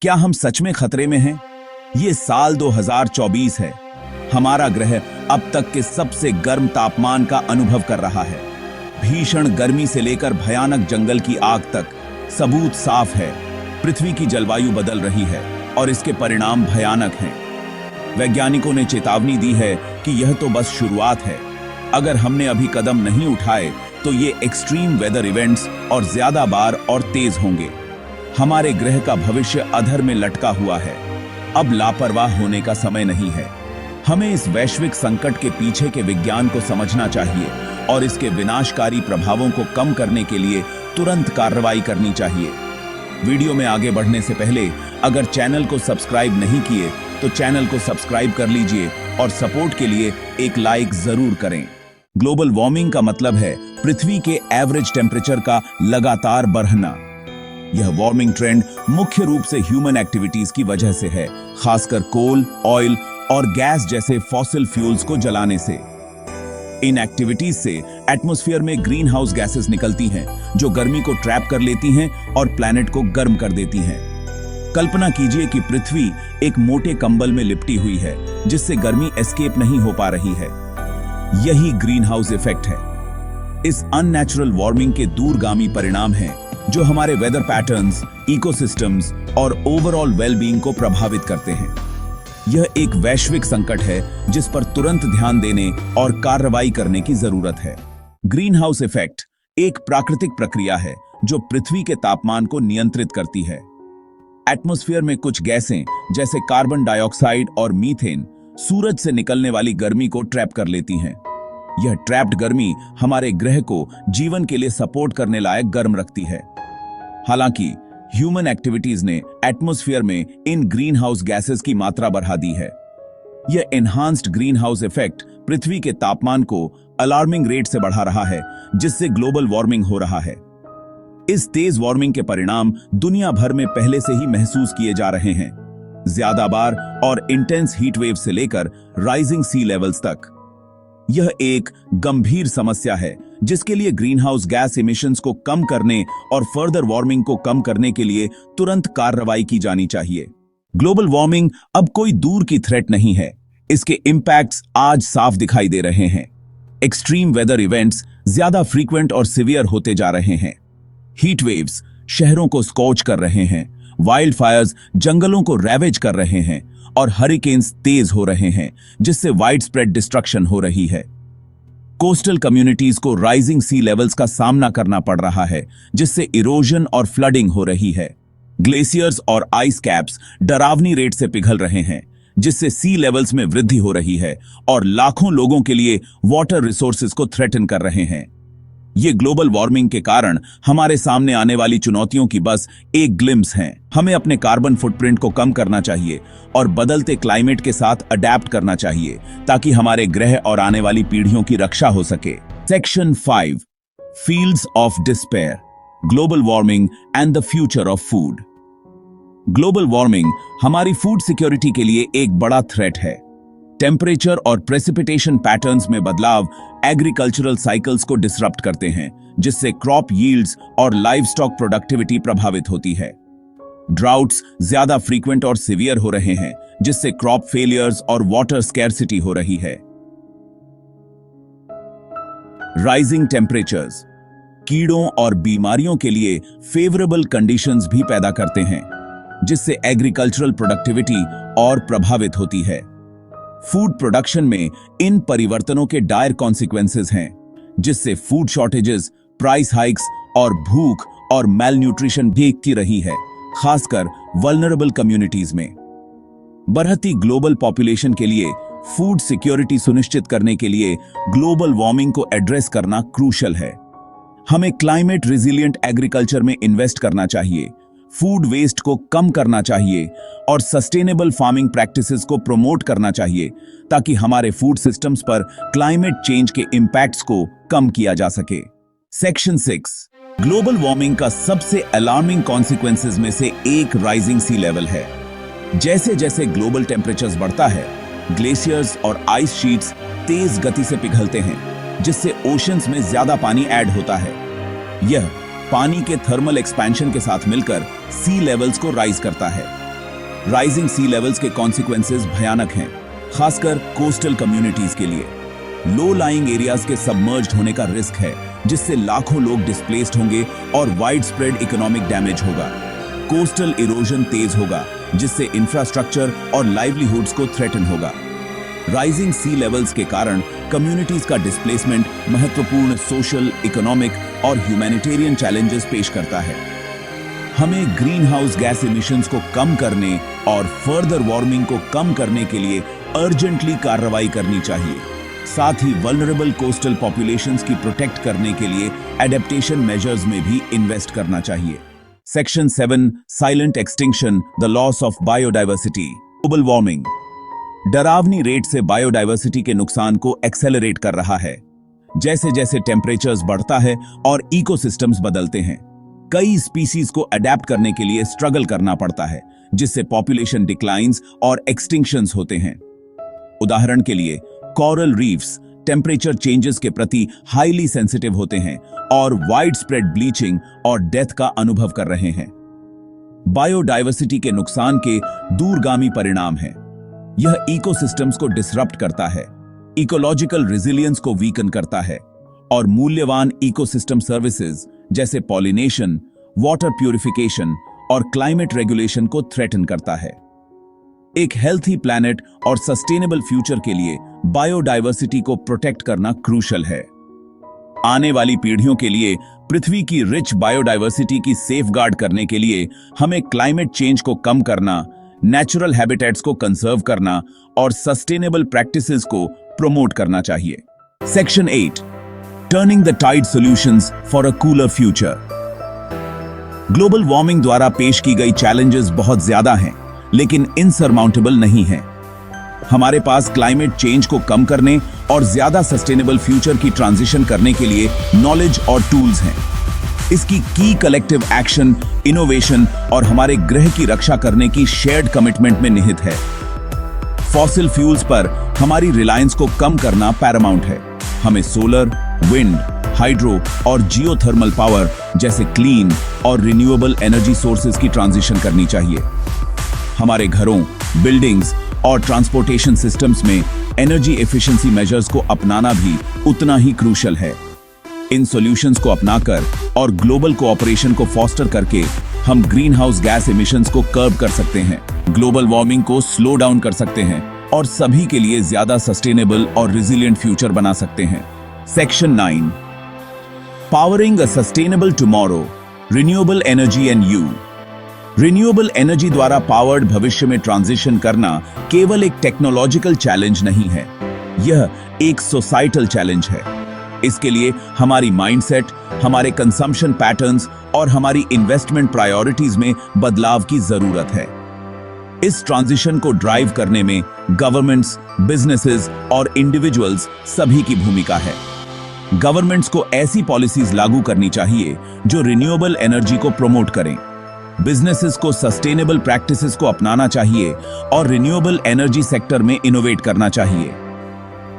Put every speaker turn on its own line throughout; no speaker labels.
क्या हम सच में खतरे में हैं? ये साल 2024 है। हमारा ग्रह अब तक के सबसे गर्म तापमान का अनुभव कर रहा है। भीषण गर्मी से लेकर भयानक जंगल की आग तक सबूत साफ है। पृथ्वी की जलवायु बदल रही है और इसके परिणाम भयानक हैं। वैज्ञानिकों ने चेतावनी दी है कि यह तो बस शुरुआत है। अगर हमने अभी कदम नहीं उठाए तो ये एक्सट्रीम वेदर इवेंट्स और ज्यादा बार और तेज होंगे। हमारे ग्रह का भविष्य अधर में लटका हुआ है। अब लापरवाह होने का समय नहीं है। हमें इस वैश्विक संकट के पीछे के विज्ञान को समझना चाहिए और इसके विनाशकारी प्रभावों को कम करने के लिए तुरंत कार्रवाई करनी चाहिए। वीडियो में आगे बढ़ने से पहले अगर चैनल को सब्सक्राइब नहीं किए तो चैनल को सब्सक्राइब कर लीजिए और सपोर्ट के लिए एक लाइक जरूर करें। ग्लोबल वार्मिंग का मतलब है पृथ्वी के एवरेज टेम्परेचर का लगातार बढ़ना। यह वार्मिंग ट्रेंड मुख्य रूप से ह्यूमन एक्टिविटीज की वजह से है, खासकर कोल, ऑयल और गैस जैसे फॉसिल फ्यूल्स को जलाने से। इन एक्टिविटीज से एटमॉस्फेयर में ग्रीन हाउस गैसेस निकलती हैं, जो गर्मी को ट्रैप कर लेती हैं और प्लैनेट को गर्म कर देती हैं। कल्पना कीजिए कि पृथ्वी एक मोटे कंबल में लिपटी हुई है, जिससे गर्मी एस्केप नहीं हो पा रही है। यही ग्रीन हाउस इफेक्ट है। इस अननेचुरल वार्मिंग के दूरगामी परिणाम हैं, जो हमारे वेदर पैटर्न्स, इकोसिस्टम्स और ओवरऑल वेलबीइंग को प्रभावित करते हैं। यह एक वैश्विक संकट है जिस पर तुरंत ध्यान देने और कार्रवाई करने की जरूरत है। ग्रीन हाउस इफेक्ट एक प्राकृतिक प्रक्रिया है जो पृथ्वी के तापमान को नियंत्रित करती है। एटमॉस्फेयर में कुछ गैसें जैसे कार्बन डाइऑक्साइड और मीथेन सूरज से निकलने वाली गर्मी को ट्रैप कर लेती हैं। यह ट्रैप्ड गर्मी हमारे ग्रह को जीवन के लिए सपोर्ट करने लायक गर्म रखती है। हालांकि ह्यूमन एक्टिविटीज ने एटमॉस्फेयर में इन ग्रीन हाउस गैसेस की मात्रा बढ़ा दी है। यह एनहांस्ड ग्रीन हाउस इफेक्ट पृथ्वी के तापमान को अलार्मिंग रेट से बढ़ा रहा है, जिससे ग्लोबल वार्मिंग हो रहा है। इस तेज वार्मिंग के परिणाम दुनिया भर में पहले से ही महसूस किए जा रहे हैं। ज्यादा बार और इंटेंस हीट वेव से लेकर राइजिंग सी लेवल्स तक। यह एक गंभीर समस्या है जिसके लिए ग्रीन हाउस गैस इमिशंस को कम करने और फर्दर वार्मिंग को कम करने के लिए तुरंत कार्रवाई की जानी चाहिए। ग्लोबल वार्मिंग अब कोई दूर की थ्रेट नहीं है। इसके इंपैक्ट्स आज साफ दिखाई दे रहे हैं। एक्सट्रीम वेदर इवेंट्स ज्यादा फ्रीक्वेंट और सिवियर होते जा रहे हैं। हीट वेव्स शहरों को स्कॉच कर रहे हैं, वाइल्ड फायर्स जंगलों को रैवेज कर रहे हैं और हरिकेन्स तेज हो रहे हैं, जिससे वाइड स्प्रेड डिस्ट्रक्शन हो रही है। कोस्टल कम्युनिटीज को राइजिंग सी लेवल्स का सामना करना पड़ रहा है, जिससे इरोजन और फ्लडिंग हो रही है। ग्लेशियर्स और आइस कैप्स डरावनी रेट से पिघल रहे हैं, जिससे सी लेवल्स में वृद्धि हो रही है और लाखों लोगों के लिए वाटर रिसोर्सेज को थ्रेटन कर रहे हैं। ये ग्लोबल वार्मिंग के कारण हमारे सामने आने वाली चुनौतियों की बस एक ग्लिम्स हैं। हमें अपने कार्बन फुटप्रिंट को कम करना चाहिए और बदलते क्लाइमेट के साथ अडेप्ट करना चाहिए, ताकि हमारे ग्रह और आने वाली पीढ़ियों की रक्षा हो सके। Section 5 fields of despair, global warming and the future of food. Global warming हमारी फूड सिक्योरिटी के लिए एक बड़ा थ्रेट है। टेम्परेचर और प्रेसिपिटेशन पैटर्न्स में बदलाव एग्रीकल्चरल साइकिल्स को डिसरप्ट करते हैं, जिससे क्रॉप यील्ड्स और लाइवस्टॉक प्रोडक्टिविटी प्रभावित होती है। ड्राउट्स ज्यादा फ्रीक्वेंट और सिवियर हो रहे हैं, जिससे क्रॉप फेलियर्स और वाटर स्कैर्सिटी हो रही है। राइजिंग टेम्परेचर्स कीड़ों और बीमारियों के लिए फेवरेबल कंडीशंस भी पैदा करते हैं, जिससे एग्रीकल्चरल प्रोडक्टिविटी और प्रभावित होती है। फूड प्रोडक्शन में इन परिवर्तनों के डायर कॉन्सिक्वेंसेस हैं, जिससे फूड शॉर्टेजेस, प्राइस हाइक्स और भूख और मैलन्यूट्रिशन देखती रही है, खासकर वल्नरेबल कम्युनिटीज में। बढ़ती ग्लोबल पॉपुलेशन के लिए फूड सिक्योरिटी सुनिश्चित करने के लिए ग्लोबल वार्मिंग को एड्रेस करना क्रूशल है। हमें क्लाइमेट रिजिलियंट एग्रीकल्चर में इन्वेस्ट करना चाहिए, फूड वेस्ट को कम करना चाहिए और सस्टेनेबल फार्मिंग प्रैक्टिसेस को प्रमोट करना चाहिए, ताकि हमारे फूड सिस्टम्स पर क्लाइमेट चेंज के इंपैक्ट्स को कम किया जा सके। सेक्शन 6 ग्लोबल वार्मिंग का सबसे अलार्मिंग कॉन्सिक्वेंसेस में से एक राइजिंग सी लेवल है। जैसे जैसे ग्लोबल टेम्परेचर्स बढ़ता है, ग्लेशियर्स और आइस शीट्स तेज गति से पिघलते हैं, जिससे ओशंस में ज्यादा पानी ऐड होता है। यह पानी के थर्मल एक्सपेंशन के साथ मिलकर सी लेवल्स को राइज करता है। राइजिंग सी लेवल्स के कॉन्सिक्वेंसेस भयानक हैं, खासकर कोस्टल कम्युनिटीज के लिए। लो लाइंग एरियाज के सबमर्ज्ड होने का रिस्क है, जिससे लाखों लोग डिस्प्लेस्ड होंगे और वाइड स्प्रेड इकोनॉमिक डैमेज होगा। कोस्टल इरोजन तेज होगा, जिससे इंफ्रास्ट्रक्चर और लाइवलीहुड्स को थ्रेटन होगा। राइजिंग सी लेवल्स के कारण कम्युनिटीज का डिस्प्लेसमेंट महत्वपूर्ण सोशल, इकोनॉमिक और ह्यूमैनिटेरियन चैलेंजेस पेश करता है। हमें ग्रीन हाउस गैस इमिशंस को कम करने और फर्दर वार्मिंग को कम करने के लिए अर्जेंटली कार्रवाई करनी चाहिए। साथ ही वल्नरेबल कोस्टल पॉपुलेशंस की प्रोटेक्ट करने के लिए एडेप्टेशन मेजर्स में भी इन्वेस्ट करना चाहिए। Section 7 silent extinction, the loss of biodiversity. Global warming डरावनी रेट से बायोडाइवर्सिटी के नुकसान को एक्सेलरेट कर रहा है। जैसे जैसे टेम्परेचर्स बढ़ता है और इकोसिस्टम्स बदलते हैं, कई स्पीसीज को अडेप्ट करने के लिए स्ट्रगल करना पड़ता है, जिससे पॉपुलेशन डिक्लाइंस और एक्सटिंक्शंस होते हैं। उदाहरण के लिए कोरल रीफ्स टेम्परेचर चेंजेस के प्रति हाईली सेंसिटिव होते हैं और वाइड स्प्रेड ब्लीचिंग और डेथ का अनुभव कर रहे हैं। बायोडाइवर्सिटी के नुकसान के दूरगामी परिणाम हैं। यह इकोसिस्टम्स को डिसरप्ट करता है, इकोलॉजिकल रेजिलियंस को वीकन करता है और मूल्यवान इकोसिस्टम सर्विसेज जैसे पॉलिनेशन, वाटर प्यूरिफिकेशन और क्लाइमेट रेगुलेशन को थ्रेटन करता है। एक हेल्थी प्लैनेट और सस्टेनेबल फ्यूचर के लिए बायोडाइवर्सिटी को प्रोटेक्ट करना क्रूशल है। आने वाली पीढ़ियों के लिए पृथ्वी की रिच बायोडाइवर्सिटी की सेफगार्ड करने के लिए हमें क्लाइमेट चेंज को कम करना, नेचुरल हैबिटेट्स को कंजर्व करना और सस्टेनेबल प्रैक्टिसेस को प्रमोट करना चाहिए। Section 8 turning the tide solutions for a cooler future. Global warming द्वारा पेश की गई चैलेंजेस बहुत ज्यादा हैं, लेकिन इनसरमाउंटेबल नहीं है। हमारे पास क्लाइमेट चेंज को कम करने और ज्यादा सस्टेनेबल फ्यूचर की ट्रांजिशन करने के लिए नॉलेज और टूल्स हैं। इसकी की कलेक्टिव एक्शन, इनोवेशन और हमारे ग्रह की रक्षा करने की शेयर्ड कमिटमेंट में निहित है। फॉसिल फ्यूल्स पर हमारी रिलायंस को कम करना पैरामाउंट है। हमें सोलर, विंड, हाइड्रो और जियोथर्मल पावर जैसे क्लीन और रिन्यूएबल एनर्जी सोर्सेज की ट्रांजिशन करनी चाहिए। हमारे घरों, बिल्डिंग्स और ट्रांसपोर्टेशन सिस्टम्स में एनर्जी एफिशिएंसी मेजर्स को अपनाना भी उतना ही क्रूशल है। इन सॉल्यूशंस को अपनाकर और ग्लोबल कोऑपरेशन को फॉस्टर करके हम ग्रीन हाउस गैस एमिशंस को कर्ब कर सकते हैं, ग्लोबल वार्मिंग को स्लो डाउन कर सकते हैं और सभी के लिए ज्यादा सस्टेनेबल और रिजिलिएंट फ्यूचर बना सकते हैं। Section 9 powering a sustainable tomorrow, renewable energy and you. Renewable energy द्वारा पावर्ड भविष्य में ट्रांजिशन करना केवल एक टेक्नोलॉजिकल चैलेंज नहीं है, यह एक सोसाइटल चैलेंज है। इसके लिए हमारी माइंडसेट, हमारे कंजम्पशन पैटर्न्स और हमारी इन्वेस्टमेंट प्रायोरिटीज में बदलाव की जरूरत है। इस ट्रांजिशन को ड्राइव करने में गवर्नमेंट्स, बिजनेसेस और इंडिविजुअल्स सभी की भूमिका है। गवर्नमेंट्स को ऐसी पॉलिसीज लागू करनी चाहिए जो रिन्यूएबल एनर्जी को प्रमोट करें। बिजनेसेस को सस्टेनेबल प्रैक्टिसेस को अपनाना चाहिए और रिन्यूएबल एनर्जी सेक्टर में इनोवेट करना चाहिए।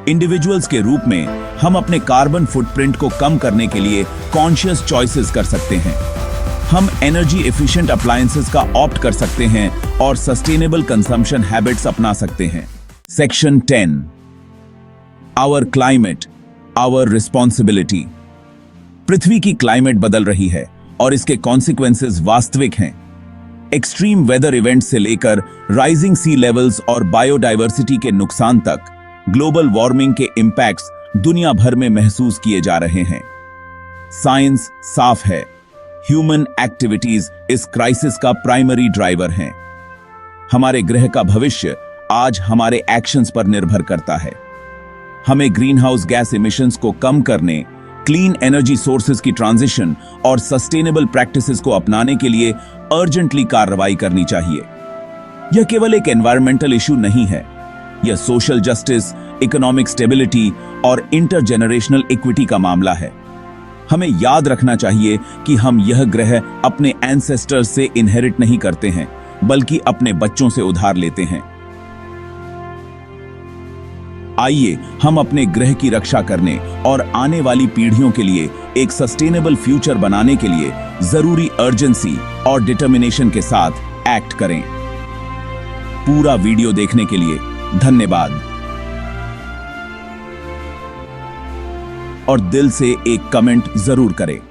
इंडिविजुअल्स के रूप में हम अपने कार्बन फुटप्रिंट को कम करने के लिए कॉन्शियस चॉइसेस कर सकते हैं। हम एनर्जी एफिशिएंट अप्लायंसेस का ऑप्ट कर सकते हैं और सस्टेनेबल कंजम्पशन हैबिट्स अपना सकते हैं। Section 10 our climate, our responsibility. पृथ्वी की क्लाइमेट बदल रही है और इसके कॉन्सिक्वेंसेस वास्तविक हैं। एक्सट्रीम वेदर इवेंट से लेकर राइजिंग सी लेवल्स और बायोडाइवर्सिटी के नुकसान तक ग्लोबल वार्मिंग के इंपैक्ट्स दुनिया भर में महसूस किए जा रहे हैं। साइंस साफ है, ह्यूमन एक्टिविटीज इस क्राइसिस का प्राइमरी ड्राइवर हैं। हमारे ग्रह का भविष्य आज हमारे एक्शंस पर निर्भर करता है। हमें ग्रीन हाउस गैस इमिशंस को कम करने, क्लीन एनर्जी सोर्सेज की ट्रांजिशन और सस्टेनेबल प्रैक्टिसेस को अपनाने के लिए अर्जेंटली कार्रवाई करनी चाहिए। यह केवल एक एनवायरमेंटल इशू नहीं है, यह सोशल जस्टिस, इकोनॉमिक स्टेबिलिटी और इंटरजेनरेशनल इक्विटी का मामला है। हमें याद रखना चाहिए कि हम यह ग्रह अपने एंसेस्टर्स से इनहेरिट नहीं करते हैं, बल्कि अपने बच्चों से उधार लेते हैं। आइए हम अपने ग्रह की रक्षा करने और आने वाली पीढ़ियों के लिए एक सस्टेनेबल फ्यूचर बनाने के लिए जरूरी अर्जेंसी और डिटर्मिनेशन के साथ एक्ट करें। पूरा वीडियो देखने के लिए धन्यवाद। और दिल से एक कमेंट जरूर करें।